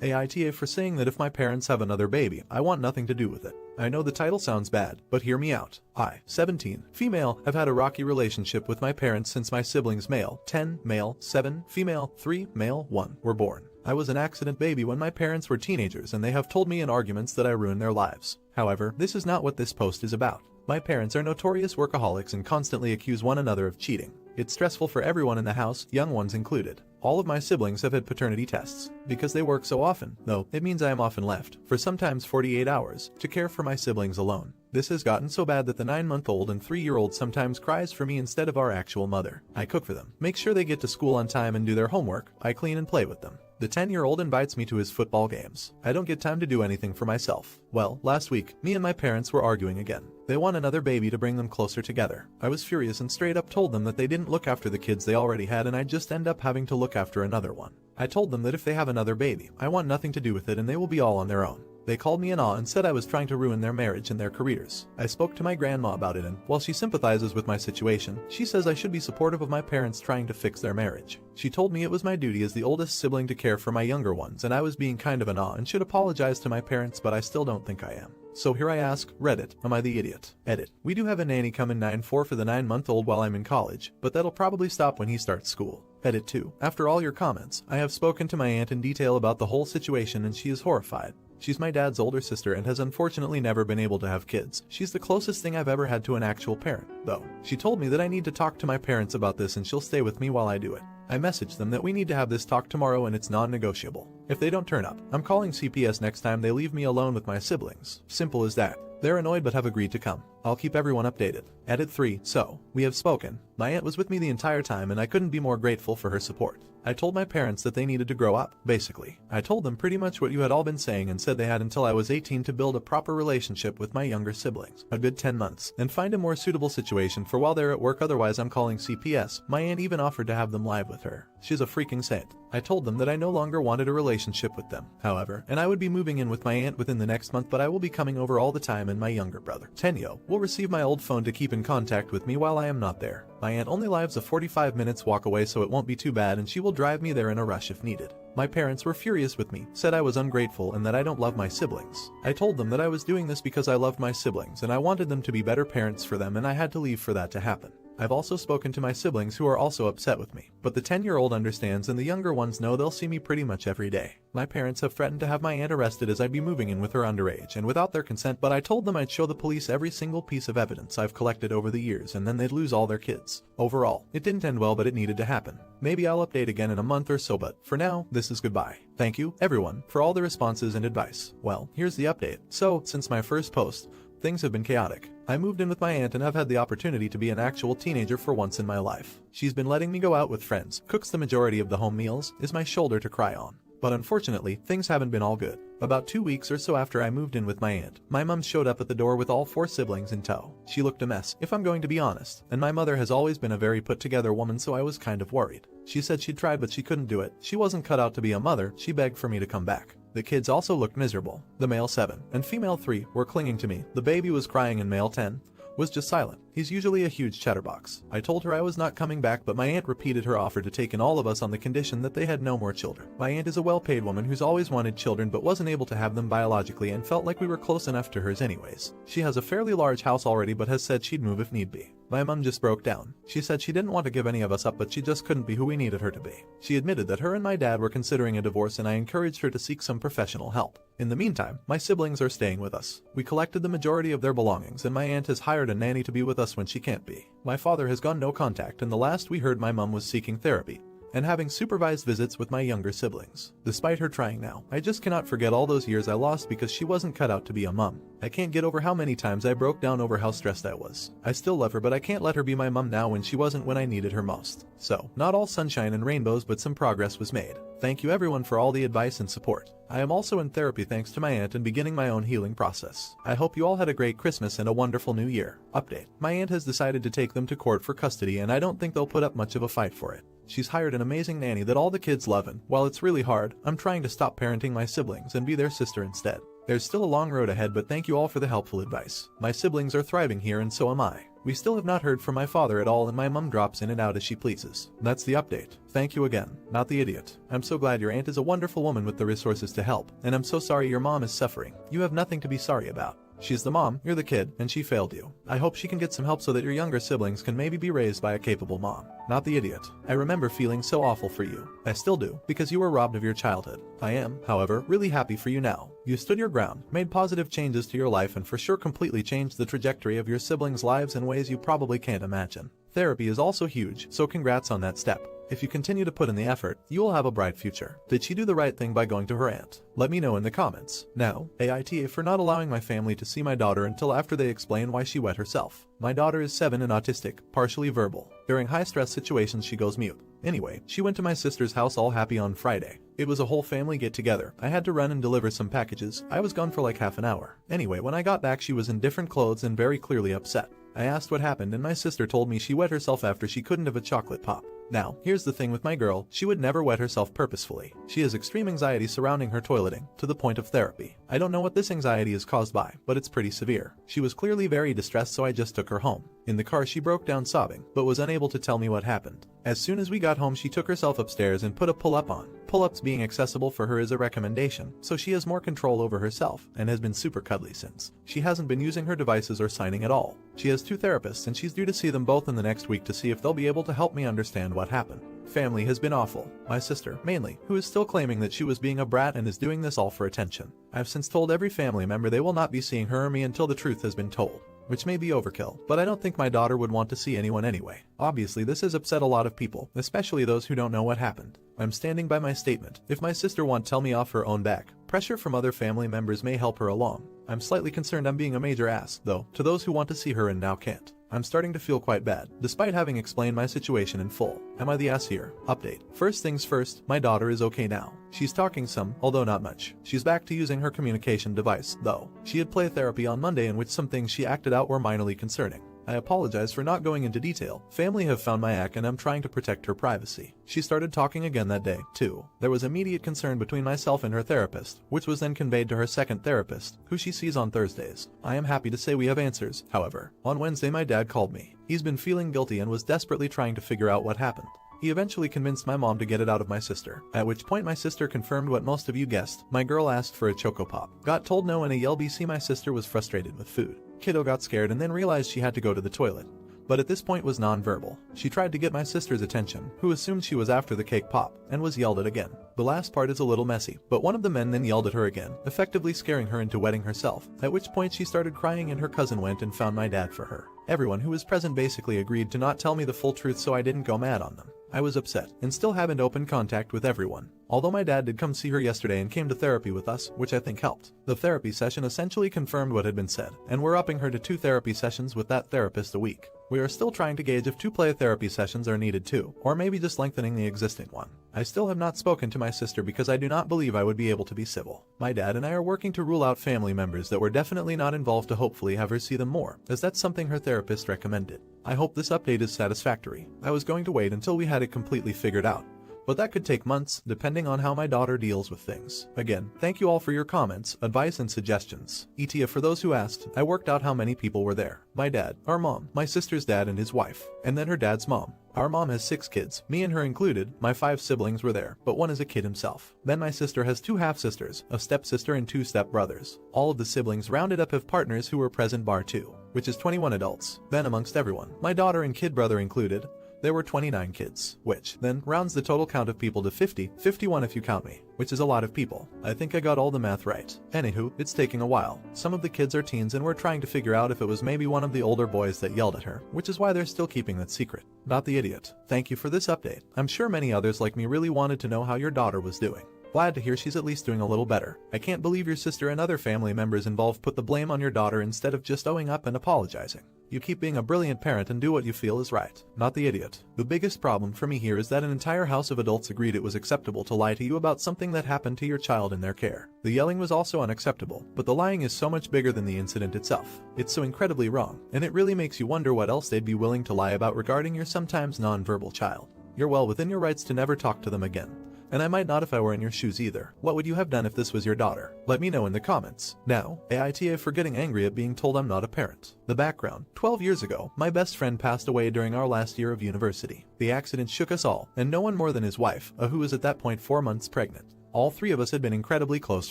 AITA for saying that if my parents have another baby, I want nothing to do with it. I know the title sounds bad, but hear me out. I, 17, female, have had a rocky relationship with my parents since my siblings male, 10, male, 7, female, 3, male, 1, were born. I was an accident baby when my parents were teenagers and they have told me in arguments that I ruined their lives. However, this is not what this post is about. My parents are notorious workaholics and constantly accuse one another of cheating. It's stressful for everyone in the house, young ones included. All of my siblings have had paternity tests. Because they work so often, though, it means I am often left, for sometimes 48 hours, to care for my siblings alone. This has gotten so bad that the 9-month-old and 3-year-old sometimes cries for me instead of our actual mother. I cook for them, make sure they get to school on time and do their homework, I clean and play with them. The 10-year-old invites me to his football games. I don't get time to do anything for myself. Well, last week, me and my parents were arguing again. They want another baby to bring them closer together. I was furious and straight up told them that they didn't look after the kids they already had and I'd just end up having to look after another one. I told them that if they have another baby, I want nothing to do with it and they will be all on their own. They called me an awe and said I was trying to ruin their marriage and their careers. I spoke to my grandma about it and, while she sympathizes with my situation, she says I should be supportive of my parents trying to fix their marriage. She told me it was my duty as the oldest sibling to care for my younger ones and I was being kind of an awe and should apologize to my parents, but I still don't think I am. So here I ask, Reddit, am I the idiot? Edit. We do have a nanny come in 9-4 for the 9-month-old while I'm in college, but that'll probably stop when he starts school. Edit 2. After all your comments, I have spoken to my aunt in detail about the whole situation and she is horrified. She's my dad's older sister and has unfortunately never been able to have kids. She's the closest thing I've ever had to an actual parent, though. She told me that I need to talk to my parents about this and she'll stay with me while I do it. I messaged them that we need to have this talk tomorrow and it's non-negotiable. If they don't turn up, I'm calling CPS next time they leave me alone with my siblings. Simple as that. They're annoyed but have agreed to come. I'll keep everyone updated. Edit 3. So, we have spoken. My aunt was with me the entire time and I couldn't be more grateful for her support. I told my parents that they needed to grow up, basically. I told them pretty much what you had all been saying and said they had until I was 18 to build a proper relationship with my younger siblings, a good 10 months, and find a more suitable situation for while they're at work, otherwise I'm calling CPS. My aunt even offered to have them live with her. She's a freaking saint. I told them that I no longer wanted a relationship with them, however, and I would be moving in with my aunt within the next month, but I will be coming over all the time and my younger brother, Tenyo, will receive my old phone to keep in contact with me while I am not there. My aunt only lives a 45 minutes walk away, so it won't be too bad and she will drive me there in a rush if needed. My parents were furious with me, said I was ungrateful and that I don't love my siblings. I told them that I was doing this because I loved my siblings and I wanted them to be better parents for them and I had to leave for that to happen. I've also spoken to my siblings who are also upset with me, but the 10-year-old understands and the younger ones know they'll see me pretty much every day. My parents have threatened to have my aunt arrested as I'd be moving in with her underage and without their consent, but I told them I'd show the police every single piece of evidence I've collected over the years and then they'd lose all their kids. Overall, it didn't end well, but it needed to happen. Maybe I'll update again in a month or so, but for now, this is goodbye. Thank you, everyone, for all the responses and advice. Well, here's the update. So, since my first post, things have been chaotic. I moved in with my aunt and I've had the opportunity to be an actual teenager for once in my life. She's been letting me go out with friends, cooks the majority of the home meals, is my shoulder to cry on. But unfortunately, things haven't been all good. About 2 weeks or so after I moved in with my aunt, my mom showed up at the door with all 4 siblings in tow. She looked a mess, if I'm going to be honest, and my mother has always been a very put-together woman, so I was kind of worried. She said she'd tried but she couldn't do it. She wasn't cut out to be a mother, she begged for me to come back. The kids also looked miserable. The male 7 and female 3 were clinging to me. The baby was crying and male 10 was just silent. He's usually a huge chatterbox. I told her I was not coming back, but my aunt repeated her offer to take in all of us on the condition that they had no more children. My aunt is a well-paid woman who's always wanted children but wasn't able to have them biologically and felt like we were close enough to hers anyways. She has a fairly large house already but has said she'd move if need be. My mom just broke down. She said she didn't want to give any of us up, but she just couldn't be who we needed her to be. She admitted that her and my dad were considering a divorce and I encouraged her to seek some professional help. In the meantime, my siblings are staying with us. We collected the majority of their belongings and my aunt has hired a nanny to be with us when she can't be. My father has gone no contact and the last we heard my mom was seeking therapy and having supervised visits with my younger siblings. Despite her trying now, I just cannot forget all those years I lost because she wasn't cut out to be a mom. I can't get over how many times I broke down over how stressed I was. I still love her, but I can't let her be my mom now when she wasn't when I needed her most. So, not all sunshine and rainbows, but some progress was made. Thank you everyone for all the advice and support. I am also in therapy thanks to my aunt and beginning my own healing process. I hope you all had a great Christmas and a wonderful new year. Update. My aunt has decided to take them to court for custody and I don't think they'll put up much of a fight for it. She's hired an amazing nanny that all the kids love, and while it's really hard, I'm trying to stop parenting my siblings and be their sister instead. There's still a long road ahead, but thank you all for the helpful advice. My siblings are thriving here and so am I. We still have not heard from my father at all and my mum drops in and out as she pleases. That's the update. Thank you again, not the idiot. I'm so glad your aunt is a wonderful woman with the resources to help, and I'm so sorry your mom is suffering. You have nothing to be sorry about. She's the mom, you're the kid, and she failed you. I hope she can get some help so that your younger siblings can maybe be raised by a capable mom. Not the idiot. I remember feeling so awful for you. I still do, because you were robbed of your childhood. I am, however, really happy for you now. You stood your ground, made positive changes to your life, and for sure completely changed the trajectory of your siblings' lives in ways you probably can't imagine. Therapy is also huge, so congrats on that step. If you continue to put in the effort, you will have a bright future. Did she do the right thing by going to her aunt? Let me know in the comments. Now, AITA for not allowing my family to see my daughter until after they explain why she wet herself. My daughter is 7 and autistic, partially verbal. During high-stress situations she goes mute. Anyway, she went to my sister's house all happy on Friday. It was a whole family get-together. I had to run and deliver some packages. I was gone for like half an hour. Anyway, when I got back she was in different clothes and very clearly upset. I asked what happened and my sister told me she wet herself after she couldn't have a chocolate pop. Now, here's the thing with my girl, she would never wet herself purposefully. She has extreme anxiety surrounding her toileting, to the point of therapy. I don't know what this anxiety is caused by, but it's pretty severe. She was clearly very distressed, so I just took her home. In the car she broke down sobbing, but was unable to tell me what happened. As soon as we got home she took herself upstairs and put a pull-up on. Pull-ups being accessible for her is a recommendation, so she has more control over herself, and has been super cuddly since. She hasn't been using her devices or signing at all. She has 2 therapists and she's due to see them both in the next week to see if they'll be able to help me understand what happened. Family has been awful. My sister, mainly, who is still claiming that she was being a brat and is doing this all for attention. I've since told every family member they will not be seeing her or me until the truth has been told. Which may be overkill, but I don't think my daughter would want to see anyone anyway. Obviously this has upset a lot of people, especially those who don't know what happened. I'm standing by my statement. If my sister won't tell me off her own back, pressure from other family members may help her along. I'm slightly concerned I'm being a major ass, though, to those who want to see her and now can't. I'm starting to feel quite bad, despite having explained my situation in full. Am I the ass here? Update. First things first, my daughter is okay now. She's talking some, although not much. She's back to using her communication device, though. She had play therapy on Monday in which some things she acted out were minorly concerning. I apologize for not going into detail. Family have found my act and I'm trying to protect her privacy. She started talking again that day, too. There was immediate concern between myself and her therapist, which was then conveyed to her second therapist, who she sees on Thursdays. I am happy to say we have answers, however. On Wednesday my dad called me. He's been feeling guilty and was desperately trying to figure out what happened. He eventually convinced my mom to get it out of my sister, at which point my sister confirmed what most of you guessed. My girl asked for a Choco Pop, got told no and a yell BC. My sister was frustrated with food. Kiddo got scared and then realized she had to go to the toilet, but at this point was non-verbal. She tried to get my sister's attention, who assumed she was after the cake pop, and was yelled at again. The last part is a little messy, but one of the men then yelled at her again, effectively scaring her into wetting herself, at which point she started crying and her cousin went and found my dad for her. Everyone who was present basically agreed to not tell me the full truth, so I didn't go mad on them. I was upset, and still haven't opened contact with everyone. Although my dad did come see her yesterday and came to therapy with us, which I think helped. The therapy session essentially confirmed what had been said, and we're upping her to 2 therapy sessions with that therapist a week. We are still trying to gauge if 2 play therapy sessions are needed too, or maybe just lengthening the existing one. I still have not spoken to my sister because I do not believe I would be able to be civil. My dad and I are working to rule out family members that were definitely not involved to hopefully have her see them more, as that's something her therapist recommended. I hope this update is satisfactory. I was going to wait until we had it completely figured out, but that could take months, depending on how my daughter deals with things. Again, thank you all for your comments, advice, and suggestions. ETA for those who asked, I worked out how many people were there. My dad, our mom, my sister's dad and his wife, and then her dad's mom. Our mom has 6 kids, me and her included. My 5 siblings were there, but one is a kid himself. Then my sister has 2 half-sisters, a stepsister and 2 step-brothers. All of the siblings rounded up have partners who were present bar 2, which is 21 adults. Then amongst everyone, my daughter and kid brother included, there were 29 kids, which then rounds the total count of people to 51 if you count me, which is a lot of people. I think I got all the math right. Anywho, it's taking a while. Some of the kids are teens and we're trying to figure out if it was maybe one of the older boys that yelled at her, which is why they're still keeping that secret. Not the idiot. Thank you for this update. I'm sure many others like me really wanted to know how your daughter was doing. Glad to hear she's at least doing a little better. I can't believe your sister and other family members involved put the blame on your daughter instead of just owing up and apologizing. You keep being a brilliant parent and do what you feel is right. Not the idiot. The biggest problem for me here is that an entire house of adults agreed it was acceptable to lie to you about something that happened to your child in their care. The yelling was also unacceptable, but the lying is so much bigger than the incident itself. It's so incredibly wrong, and it really makes you wonder what else they'd be willing to lie about regarding your sometimes non-verbal child. You're well within your rights to never talk to them again. and I might not if I were in your shoes either. What would you have done if this was your daughter? Let me know in the comments. Now, AITA for getting angry at being told I'm not a parent. The background: 12 years ago, my best friend passed away during our last year of university. The accident shook us all, and no one more than his wife, who was at that point 4 months pregnant. All three of us had been incredibly close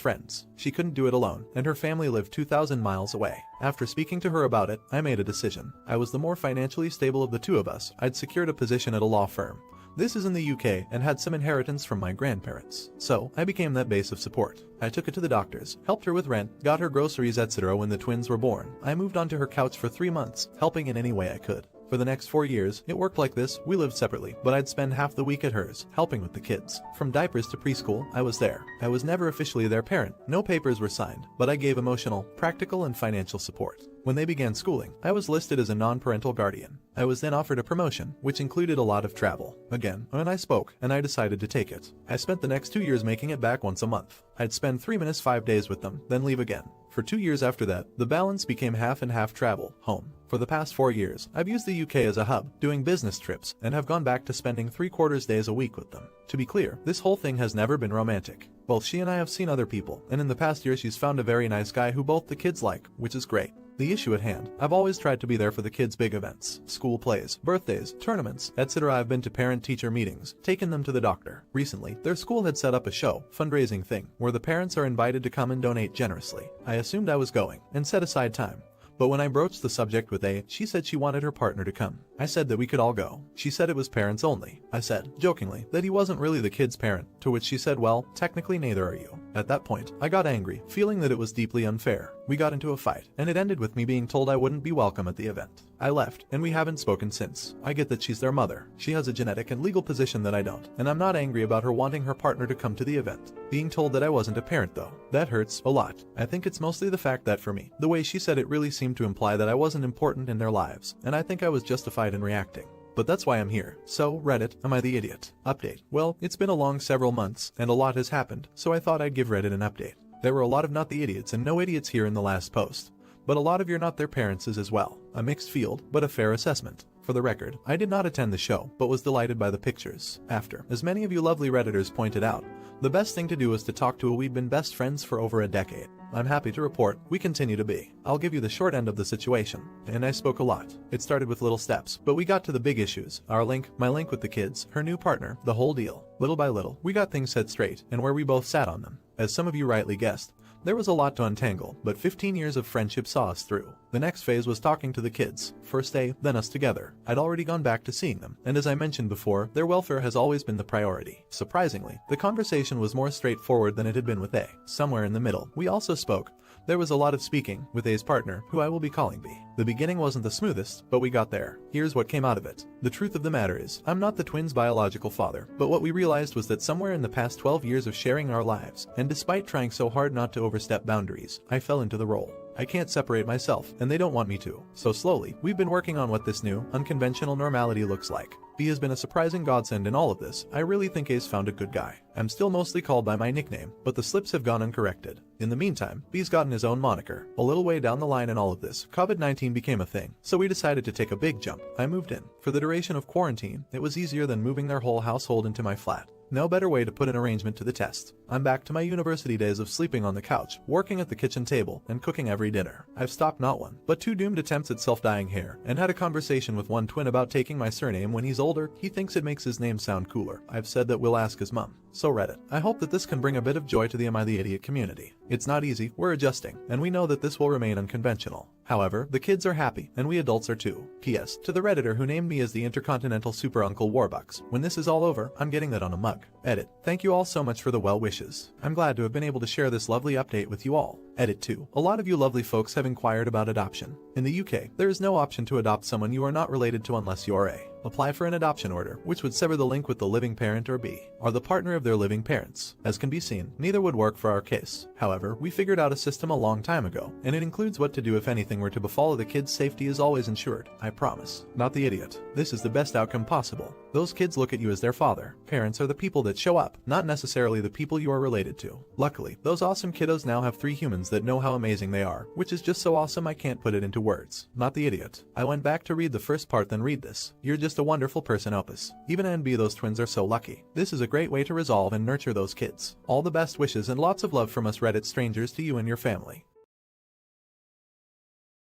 friends. She couldn't do it alone, and her family lived 2,000 miles away. After speaking to her about it, I made a decision. I was the more financially stable of the two of us. I'd secured a position at a law firm. This is in the UK and had some inheritance from my grandparents. So, I became that base of support. I took it to the doctors, helped her with rent, got her groceries, etc. When the twins were born, I moved onto her couch for 3 months, helping in any way I could. For the next 4 years, it worked like this. We lived separately, but I'd spend half the week at hers, helping with the kids. From diapers to preschool, I was there. I was never officially their parent. No papers were signed, but I gave emotional, practical, and financial support. When they began schooling, I was listed as a non-parental guardian. I was then offered a promotion, which included a lot of travel. Again, when I spoke, and I decided to take it. I spent the next 2 years making it back once a month. I'd spend 3 minutes 5 days with them, then leave again. For 2 years after that, the balance became half and half travel, home. For the past 4 years, I've used the UK as a hub, doing business trips, and have gone back to spending 3/4 days a week with them. To be clear, this whole thing has never been romantic. Both she and I have seen other people, and in the past year she's found a very nice guy who both the kids like, which is great. The issue at hand: I've always tried to be there for the kids' big events, school plays, birthdays, tournaments, etc. I've been to parent-teacher meetings, taken them to the doctor. Recently, their school had set up a show, fundraising thing, where the parents are invited to come and donate generously. I assumed I was going, and set aside time. But when I broached the subject with A, she said she wanted her partner to come. I said that we could all go. She said it was parents only. I said, jokingly, that he wasn't really the kid's parent, to which she said, well, technically neither are you. At that point, I got angry, feeling that it was deeply unfair. We got into a fight, and it ended with me being told I wouldn't be welcome at the event. I left, and we haven't spoken since. I get that she's their mother. She has a genetic and legal position that I don't, and I'm not angry about her wanting her partner to come to the event. Being told that I wasn't a parent though, that hurts a lot. I think it's mostly the fact that for me, the way she said it really seemed to imply that I wasn't important in their lives, and I think I was justified in reacting. But that's why I'm here. So, Reddit, am I the idiot? Update. Well, it's been a long several months, and a lot has happened, so I thought I'd give Reddit an update. There were a lot of not the idiots and no idiots here in the last post. But a lot of you're not their parents as well. A mixed field, but a fair assessment. For the record, I did not attend the show, but was delighted by the pictures. After, as many of you lovely Redditors pointed out, the best thing to do was to talk to we'd been best friends for over a decade. I'm happy to report, we continue to be. I'll give you the short end of the situation. And I spoke a lot. It started with little steps, but we got to the big issues. Our link, my link with the kids, her new partner, the whole deal. Little by little, we got things set straight, and where we both sat on them. As some of you rightly guessed, there was a lot to untangle, but 15 years of friendship saw us through. The next phase was talking to the kids. First A, then us together. I'd already gone back to seeing them, and as I mentioned before, their welfare has always been the priority. Surprisingly, the conversation was more straightforward than it had been with A. Somewhere in the middle, we also spoke. There was a lot of speaking, with A's partner, who I will be calling B. The beginning wasn't the smoothest, but we got there. Here's what came out of it. The truth of the matter is, I'm not the twins' biological father, but what we realized was that somewhere in the past 12 years of sharing our lives, and despite trying so hard not to overstep boundaries, I fell into the role. I can't separate myself, and they don't want me to. So slowly, we've been working on what this new, unconventional normality looks like. B has been a surprising godsend in all of this. I really think A's found a good guy. I'm still mostly called by my nickname, but the slips have gone uncorrected. In the meantime, B's gotten his own moniker. A little way down the line in all of this, COVID-19 became a thing, so we decided to take a big jump. I moved in. For the duration of quarantine, it was easier than moving their whole household into my flat. No better way to put an arrangement to the test. I'm back to my university days of sleeping on the couch, working at the kitchen table, and cooking every dinner. I've stopped not one, but 2 doomed attempts at self-dyeing hair, and had a conversation with one twin about taking my surname when he's older. He thinks it makes his name sound cooler. I've said that we'll ask his mom. So Reddit, I hope that this can bring a bit of joy to the Am I the Idiot community. It's not easy, we're adjusting, and we know that this will remain unconventional. However, the kids are happy, and we adults are too. P.S. To the Redditor who named me as the Intercontinental Super Uncle Warbucks, when this is all over, I'm getting that on a mug. Edit. Thank you all so much for the well wishes. I'm glad to have been able to share this lovely update with you all. Edit 2. A lot of you lovely folks have inquired about adoption. In the UK, there is no option to adopt someone you are not related to unless you're A. Apply for an adoption order, which would sever the link with the living parent, or B, or the partner of their living parents. As can be seen, neither would work for our case. However, we figured out a system a long time ago, and it includes what to do if anything were to befall. The kids' safety is always ensured. I promise. Not the idiot. This is the best outcome possible. Those kids look at you as their father. Parents are the people that show up, not necessarily the people you are related to. Luckily, those awesome kiddos now have 3 humans that know how amazing they are, which is just so awesome I can't put it into words. Not the idiot. I went back to read the first part then read this. You're just a wonderful person, Opus. Even NB, those twins are so lucky. This is a great way to resolve and nurture those kids. All the best wishes and lots of love from us Reddit strangers to you and your family.